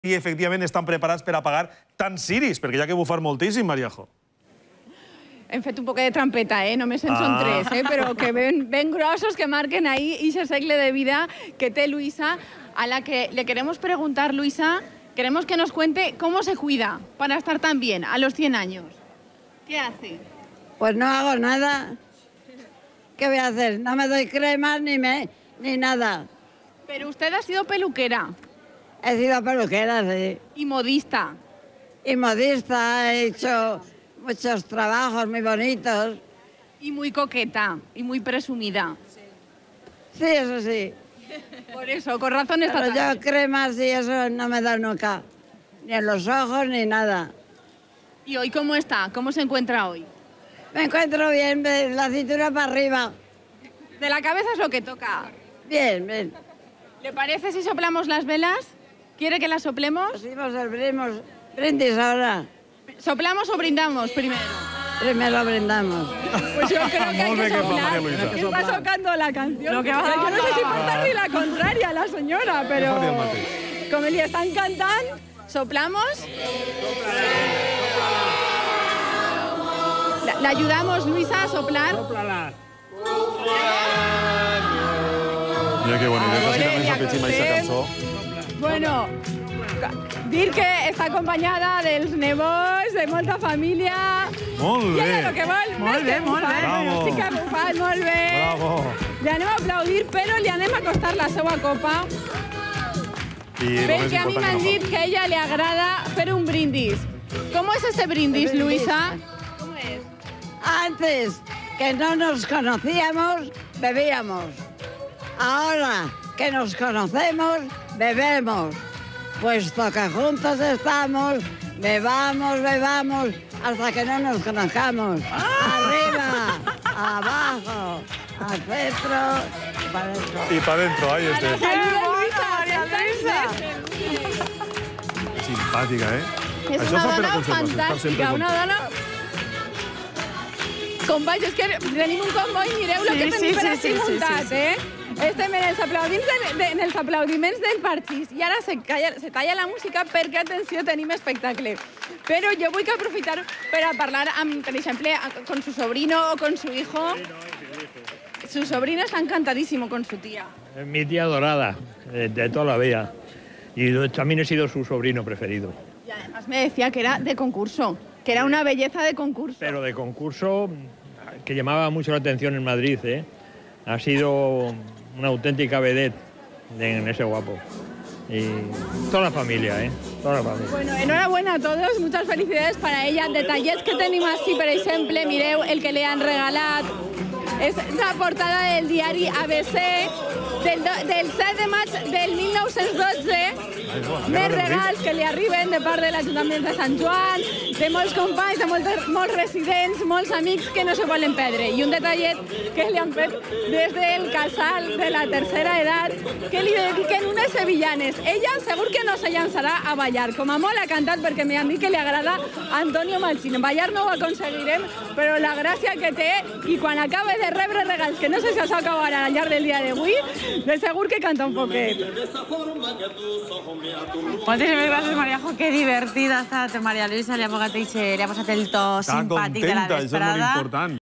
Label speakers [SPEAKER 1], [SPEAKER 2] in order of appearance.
[SPEAKER 1] i efectivament estan preparats per a pagar tants ciris, perquè hi ha que bufar moltíssim, Mariajo.
[SPEAKER 2] Hem fet un poc de trampeta, només en són 3, però que ben grossos que marquen ahí ese segle de vida que té Luisa, a la que le queremos preguntar, Luisa, queremos que nos cuente cómo se cuida para estar tan bien a los 100 años. ¿Qué hace?
[SPEAKER 3] Pues no hago nada. ¿Qué voy a hacer? No me doy cremas ni nada.
[SPEAKER 2] Pero usted ha sido peluquera.
[SPEAKER 3] He sido peluquera, sí.
[SPEAKER 2] Y modista.
[SPEAKER 3] Y modista, he hecho muchos trabajos muy bonitos.
[SPEAKER 2] Y muy coqueta, y muy presumida.
[SPEAKER 3] Sí, eso sí.
[SPEAKER 2] Por eso, con razón está
[SPEAKER 3] Pero yo cremas y eso no me da nunca. Ni en los ojos ni nada.
[SPEAKER 2] ¿Y hoy cómo está? ¿Cómo se encuentra hoy?
[SPEAKER 3] Me encuentro bien, de la cintura para arriba.
[SPEAKER 2] De la cabeza es lo que toca.
[SPEAKER 3] Bien, bien.
[SPEAKER 2] ¿Le parece si soplamos las velas? ¿Quiere que las soplemos?
[SPEAKER 3] Hicimos el brindis ahora.
[SPEAKER 2] ¿Soplamos o brindamos primero?
[SPEAKER 3] Primero brindamos.
[SPEAKER 2] Pues yo creo que hay que soplar. Está tocando la canción. Yo no sé si portar ni la contraria a la señora, pero como le están cantando, soplamos. ¿La ayudamos, Luisa, a soplar?
[SPEAKER 4] Sóplala.
[SPEAKER 1] Mira que bona idea, quasi també s'ha fet mai aquesta cançó.
[SPEAKER 2] Bueno, dir que està acompanyada dels nebots, de molta família.
[SPEAKER 1] Molt
[SPEAKER 2] I
[SPEAKER 1] bé.
[SPEAKER 2] ella el que vol,
[SPEAKER 5] Molt bé, molt bé.
[SPEAKER 1] Bravo.
[SPEAKER 2] Sí que ha bufat, molt bé.
[SPEAKER 1] Bravo.
[SPEAKER 2] Li anem a aplaudir, però li anem a acostar la seva copa,
[SPEAKER 1] I el més
[SPEAKER 2] perquè a mi
[SPEAKER 1] important
[SPEAKER 2] m'han
[SPEAKER 1] que
[SPEAKER 2] dit que a ella le agrada fer un brindis. ¿Cómo es ese brindis, Luisa? ¿Cómo es?
[SPEAKER 3] Antes, que no nos conocíamos, bebíamos. Ahora que nos conocemos, bebemos. Puesto que juntos estamos, bebamos, hasta que no nos conozcamos. Arriba, abajo, al centro, para adentro.
[SPEAKER 1] I pa dentro, ahí estem.
[SPEAKER 2] María Luisa.
[SPEAKER 1] Simpàtica,
[SPEAKER 2] És
[SPEAKER 1] Això
[SPEAKER 2] una
[SPEAKER 1] fa per a
[SPEAKER 2] dona
[SPEAKER 1] conservar-se, estar sempre
[SPEAKER 2] fantàstica, una dona... Companys, és que tenim un comboi, mireu el que tenim per aquí muntat, Estem en els aplaudiments del parxís i ara se talla la música perquè, atenció, tenim espectacle. Però jo vull aprofitar per a parlar, per exemple, con su sobrino o con su hijo. Su sobrino está encantadísimo con su tía.
[SPEAKER 4] Es mi tía adorada, de toda la vida. Y también he sido su sobrino preferido.
[SPEAKER 2] Y además me decía que era de concurso, que era una belleza de concurso.
[SPEAKER 4] Pero de concurso que llamaba mucho la atención en Madrid, Ha sido una auténtica vedette en ese guapo. Y toda la familia, Toda la familia.
[SPEAKER 2] Bueno, enhorabuena a todos, muchas felicidades para ella. Detallets que tenim així, per exemple, mireu el que li han regalat. És la portada del diari ABC del 7 de maig del 1912. Més regals que li arriben de part de l'Ajuntament de Sant Joan, de molts companys, de molts residents, molts amics que no se volen perdre. I un detallet que li han fet des del casal de la tercera edat, que li dediquen unes sevillanes. Ella segur que no se llançarà a ballar. Com a molt ha cantat perquè m'han dit que li agrada Antonio Machín. Ballar no ho aconseguirem, però la gràcia que té, i quan acabe de rebre regals, que no sé si això acabarà al llarg del dia d'avui, de segur que canta un poquet.
[SPEAKER 5] Moltíssimes gràcies, Mariajo. Que divertida ha estat Maria Luisa. Li ha posat el to simpàtic de la vesprada.
[SPEAKER 1] Està contenta, això és molt important.